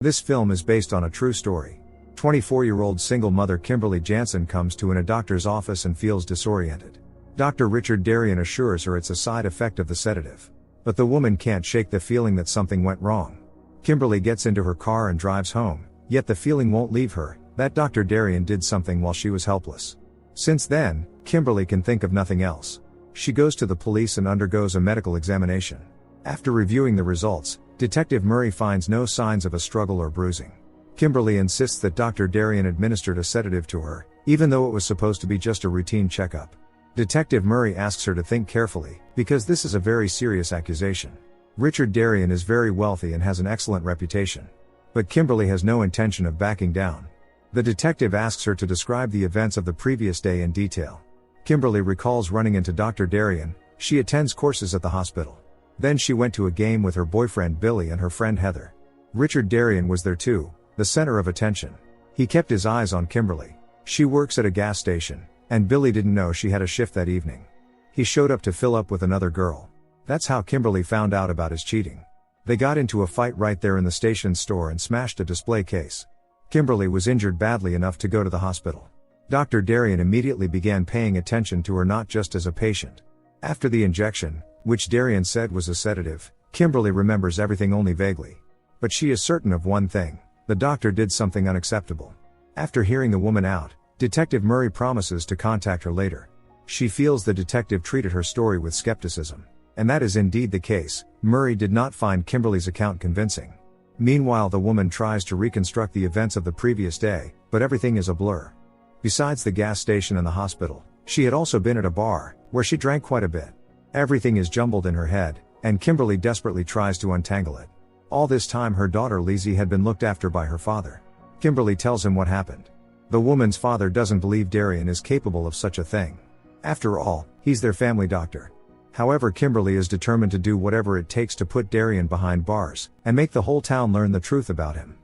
This film is based on a true story. 24-year-old single mother Kimberly Jansen comes to a doctor's office and feels disoriented. Dr. Richard Darien assures her it's a side effect of the sedative. But the woman can't shake the feeling that something went wrong. Kimberly gets into her car and drives home, yet the feeling won't leave her, that Dr. Darien did something while she was helpless. Since then, Kimberly can think of nothing else. She goes to the police and undergoes a medical examination. After reviewing the results, Detective Murray finds no signs of a struggle or bruising. Kimberly insists that Dr. Darien administered a sedative to her, even though it was supposed to be just a routine checkup. Detective Murray asks her to think carefully, because this is a very serious accusation. Richard Darien is very wealthy and has an excellent reputation. But Kimberly has no intention of backing down. The detective asks her to describe the events of the previous day in detail. Kimberly recalls running into Dr. Darien. She attends courses at the hospital. Then she went to a game with her boyfriend Billy and her friend Heather. Richard Darien was there too, the center of attention. He kept his eyes on Kimberly. She works at a gas station, and Billy didn't know she had a shift that evening. He showed up to fill up with another girl. That's how Kimberly found out about his cheating. They got into a fight right there in the station store and smashed a display case. Kimberly was injured badly enough to go to the hospital. Dr. Darien immediately began paying attention to her not just as a patient. After the injection, which Darien said was a sedative, Kimberly remembers everything only vaguely. But she is certain of one thing: the doctor did something unacceptable. After hearing the woman out, Detective Murray promises to contact her later. She feels the detective treated her story with skepticism. And that is indeed the case. Murray did not find Kimberly's account convincing. Meanwhile, the woman tries to reconstruct the events of the previous day, but everything is a blur. Besides the gas station and the hospital, she had also been at a bar, where she drank quite a bit. Everything is jumbled in her head, and Kimberly desperately tries to untangle it. All this time her daughter Lizzie had been looked after by her father. Kimberly tells him what happened. The woman's father doesn't believe Darien is capable of such a thing. After all, he's their family doctor. However, Kimberly is determined to do whatever it takes to put Darien behind bars, and make the whole town learn the truth about him.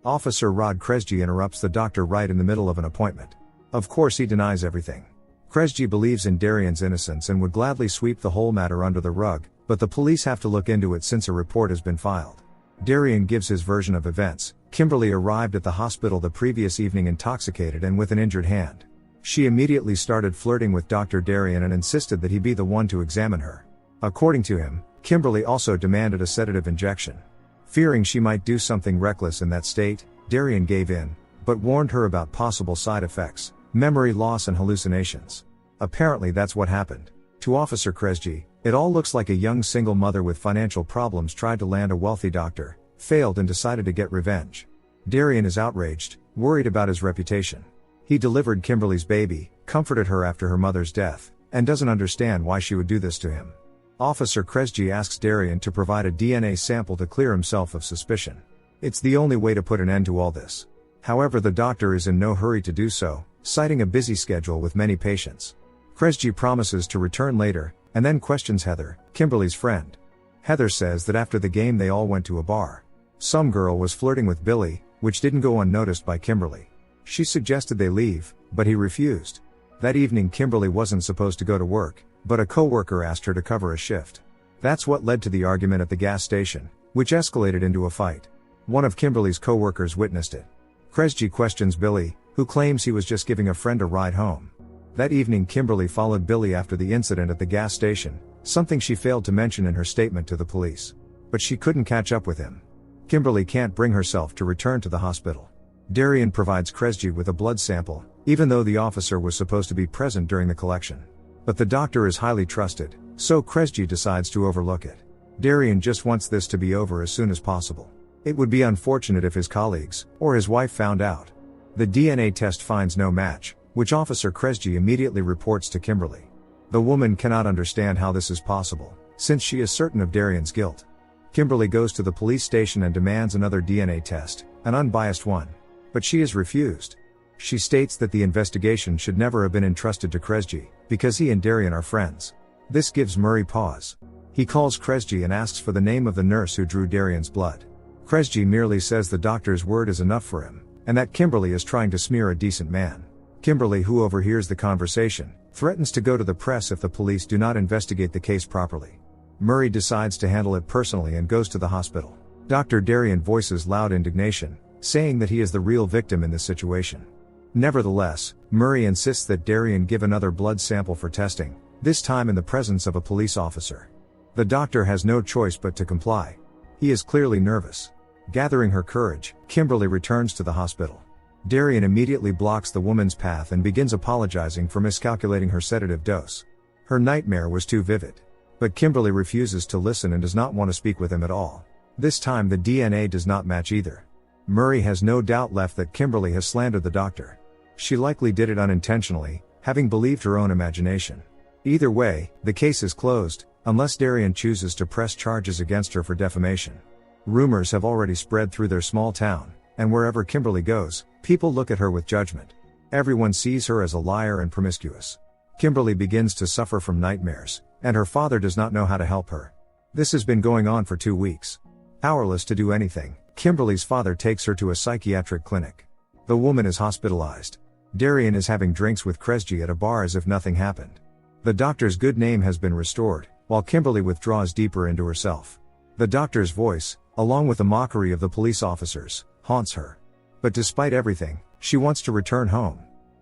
Officer Rod Kresge interrupts the doctor right in the middle of an appointment. Of course he denies everything. Kresge believes in Darien's innocence and would gladly sweep the whole matter under the rug, but the police have to look into it since a report has been filed. Darien gives his version of events. Kimberly arrived at the hospital the previous evening intoxicated and with an injured hand. She immediately started flirting with Dr. Darien and insisted that he be the one to examine her. According to him, Kimberly also demanded a sedative injection. Fearing she might do something reckless in that state, Darien gave in, but warned her about possible side effects: memory loss and hallucinations. Apparently that's what happened. To Officer Kresge, it all looks like a young single mother with financial problems tried to land a wealthy doctor, failed and decided to get revenge. Darien is outraged, worried about his reputation. He delivered Kimberly's baby, comforted her after her mother's death, and doesn't understand why she would do this to him. Officer Kresge asks Darien to provide a DNA sample to clear himself of suspicion. It's the only way to put an end to all this. However, the doctor is in no hurry to do so, citing a busy schedule with many patients. Kresge promises to return later, and then questions Heather, Kimberly's friend. Heather says that after the game they all went to a bar. Some girl was flirting with Billy, which didn't go unnoticed by Kimberly. She suggested they leave, but he refused. That evening Kimberly wasn't supposed to go to work, but a coworker asked her to cover a shift. That's what led to the argument at the gas station, which escalated into a fight. One of Kimberly's coworkers witnessed it. Kresge questions Billy, who claims he was just giving a friend a ride home. That evening Kimberly followed Billy after the incident at the gas station, something she failed to mention in her statement to the police. But she couldn't catch up with him. Kimberly can't bring herself to return to the hospital. Darien provides Kresge with a blood sample, even though the officer was supposed to be present during the collection. But the doctor is highly trusted, so Kresge decides to overlook it. Darien just wants this to be over as soon as possible. It would be unfortunate if his colleagues, or his wife found out. The DNA test finds no match, which Officer Kresge immediately reports to Kimberly. The woman cannot understand how this is possible, since she is certain of Darien's guilt. Kimberly goes to the police station and demands another DNA test, an unbiased one. But she is refused. She states that the investigation should never have been entrusted to Kresge, because he and Darien are friends. This gives Murray pause. He calls Kresge and asks for the name of the nurse who drew Darien's blood. Kresge merely says the doctor's word is enough for him, and that Kimberly is trying to smear a decent man. Kimberly, who overhears the conversation, threatens to go to the press if the police do not investigate the case properly. Murray decides to handle it personally and goes to the hospital. Dr. Darien voices loud indignation, saying that he is the real victim in this situation. Nevertheless, Murray insists that Darien give another blood sample for testing, this time in the presence of a police officer. The doctor has no choice but to comply. He is clearly nervous. Gathering her courage, Kimberly returns to the hospital. Darien immediately blocks the woman's path and begins apologizing for miscalculating her sedative dose. Her nightmare was too vivid. But Kimberly refuses to listen and does not want to speak with him at all. This time the DNA does not match either. Murray has no doubt left that Kimberly has slandered the doctor. She likely did it unintentionally, having believed her own imagination. Either way, the case is closed, unless Darien chooses to press charges against her for defamation. Rumors have already spread through their small town, and wherever Kimberly goes, people look at her with judgment. Everyone sees her as a liar and promiscuous. Kimberly begins to suffer from nightmares, and her father does not know how to help her. This has been going on for 2 weeks. Powerless to do anything, Kimberly's father takes her to a psychiatric clinic. The woman is hospitalized. Darien is having drinks with Kresge at a bar as if nothing happened. The doctor's good name has been restored, while Kimberly withdraws deeper into herself. The doctor's voice, along with the mockery of the police officers, haunts her. But despite everything, she wants to return home.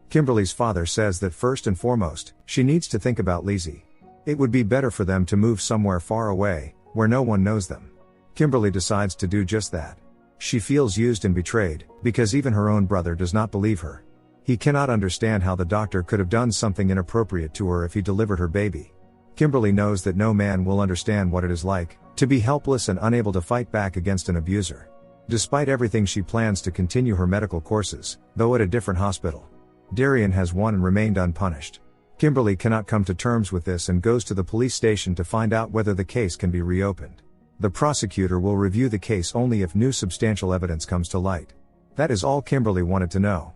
Kimberly's father says that first and foremost, she needs to think about Lizzie. It would be better for them to move somewhere far away, where no one knows them. Kimberly decides to do just that. She feels used and betrayed, because even her own brother does not believe her. He cannot understand how the doctor could have done something inappropriate to her if he delivered her baby. Kimberly knows that no man will understand what it is like to be helpless and unable to fight back against an abuser. Despite everything, she plans to continue her medical courses, though at a different hospital. Darien has won and remained unpunished. Kimberly cannot come to terms with this and goes to the police station to find out whether the case can be reopened. The prosecutor will review the case only if new substantial evidence comes to light. That is all Kimberly wanted to know.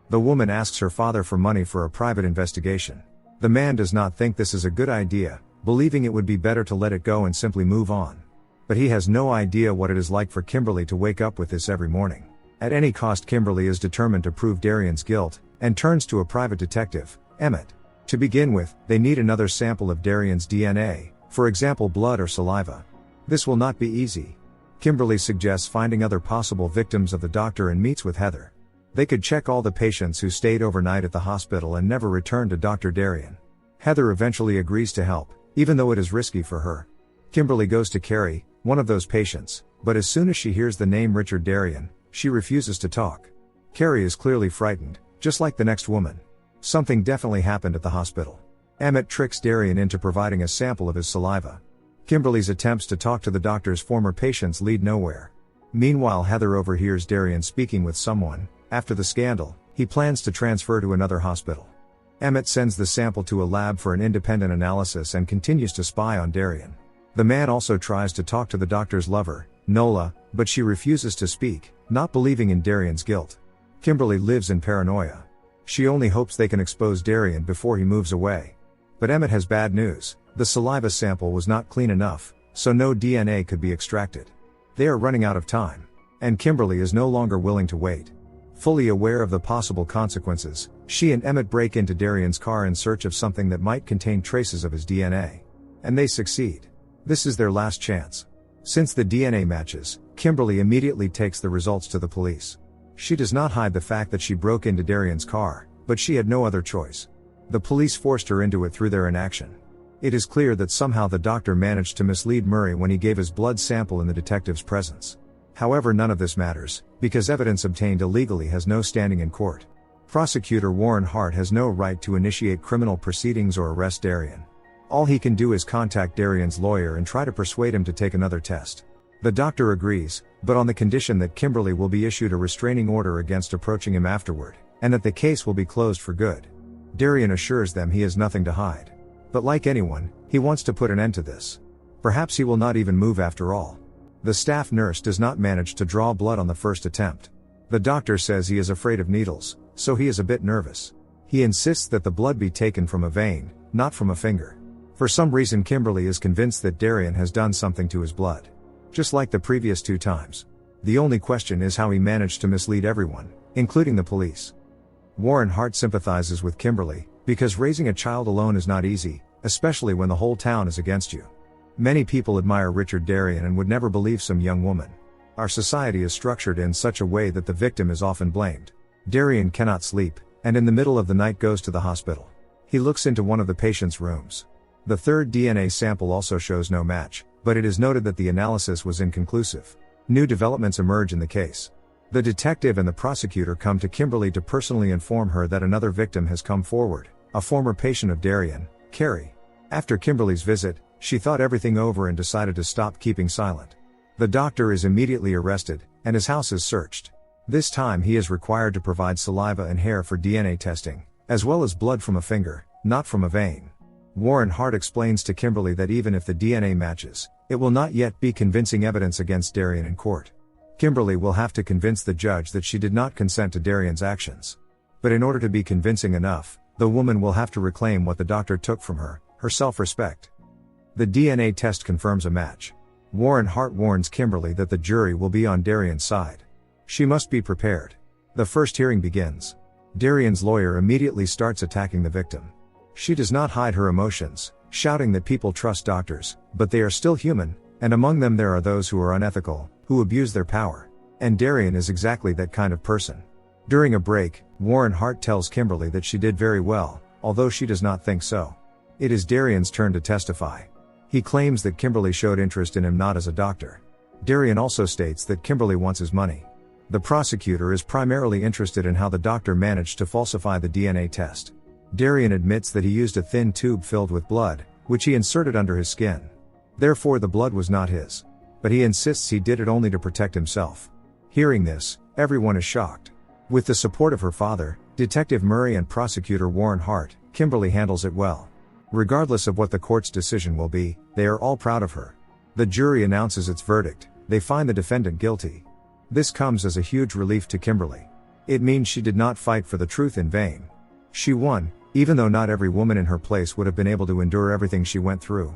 The woman asks her father for money for a private investigation. The man does not think this is a good idea, believing it would be better to let it go and simply move on. But he has no idea what it is like for Kimberly to wake up with this every morning. At any cost, Kimberly is determined to prove Darien's guilt, and turns to a private detective, Emmett. To begin with, they need another sample of Darien's DNA, for example blood or saliva. This will not be easy. Kimberly suggests finding other possible victims of the doctor and meets with Heather. They could check all the patients who stayed overnight at the hospital and never returned to Dr. Darien. Heather eventually agrees to help, even though it is risky for her. Kimberly goes to Carrie, one of those patients, but as soon as she hears the name Richard Darien, she refuses to talk. Carrie is clearly frightened, just like the next woman. Something definitely happened at the hospital. Emmett tricks Darien into providing a sample of his saliva. Kimberly's attempts to talk to the doctor's former patients lead nowhere. Meanwhile, Heather overhears Darien speaking with someone. After the scandal, he plans to transfer to another hospital. Emmett sends the sample to a lab for an independent analysis and continues to spy on Darien. The man also tries to talk to the doctor's lover, Nola, but she refuses to speak, not believing in Darien's guilt. Kimberly lives in paranoia. She only hopes they can expose Darien before he moves away. But Emmett has bad news. The saliva sample was not clean enough, so no DNA could be extracted. They are running out of time. And Kimberly is no longer willing to wait. Fully aware of the possible consequences, she and Emmett break into Darien's car in search of something that might contain traces of his DNA. And they succeed. This is their last chance. Since the DNA matches, Kimberly immediately takes the results to the police. She does not hide the fact that she broke into Darien's car, but she had no other choice. The police forced her into it through their inaction. It is clear that somehow the doctor managed to mislead Murray when he gave his blood sample in the detective's presence. However, none of this matters, because evidence obtained illegally has no standing in court. Prosecutor Warren Hart has no right to initiate criminal proceedings or arrest Darien. All he can do is contact Darien's lawyer and try to persuade him to take another test. The doctor agrees, but on the condition that Kimberly will be issued a restraining order against approaching him afterward, and that the case will be closed for good. Darien assures them he has nothing to hide. But like anyone, he wants to put an end to this. Perhaps he will not even move after all. The staff nurse does not manage to draw blood on the first attempt. The doctor says he is afraid of needles, so he is a bit nervous. He insists that the blood be taken from a vein, not from a finger. For some reason, Kimberly is convinced that Darien has done something to his blood. Just like the previous 2 times. The only question is how he managed to mislead everyone, including the police. Warren Hart sympathizes with Kimberly, because raising a child alone is not easy, especially when the whole town is against you. Many people admire Richard Darien and would never believe some young woman Our society is structured in such a way that the victim is often blamed. Darian cannot sleep, and in the middle of the night goes to the hospital. He looks into one of the patient's rooms. The third DNA sample also shows no match, but it is noted that the analysis was inconclusive. New developments emerge in the case. The detective and the prosecutor come to Kimberly to personally inform her that another victim has come forward, a former patient of Darian, Carrie. After Kimberly's visit, she thought everything over and decided to stop keeping silent. The doctor is immediately arrested, and his house is searched. This time he is required to provide saliva and hair for DNA testing, as well as blood from a finger, not from a vein. Warren Hart explains to Kimberly that even if the DNA matches, it will not yet be convincing evidence against Darian in court. Kimberly will have to convince the judge that she did not consent to Darian's actions. But in order to be convincing enough, the woman will have to reclaim what the doctor took from her, her self-respect. The DNA test confirms a match. Warren Hart warns Kimberly that the jury will be on Darian's side. She must be prepared. The first hearing begins. Darian's lawyer immediately starts attacking the victim. She does not hide her emotions, shouting that people trust doctors, but they are still human, and among them there are those who are unethical, who abuse their power. And Darian is exactly that kind of person. During a break, Warren Hart tells Kimberly that she did very well, although she does not think so. It is Darian's turn to testify. He claims that Kimberly showed interest in him not as a doctor. Darian also states that Kimberly wants his money. The prosecutor is primarily interested in how the doctor managed to falsify the DNA test. Darian admits that he used a thin tube filled with blood, which he inserted under his skin. Therefore the blood was not his. But he insists he did it only to protect himself. Hearing this, everyone is shocked. With the support of her father, Detective Murray and prosecutor Warren Hart, Kimberly handles it well. Regardless of what the court's decision will be, they are all proud of her. The jury announces its verdict. They find the defendant guilty. This comes as a huge relief to Kimberly. It means she did not fight for the truth in vain. She won, even though not every woman in her place would have been able to endure everything she went through.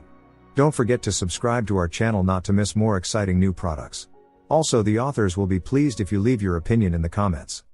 Don't forget to subscribe to our channel not to miss more exciting new products. Also, the authors will be pleased if you leave your opinion in the comments.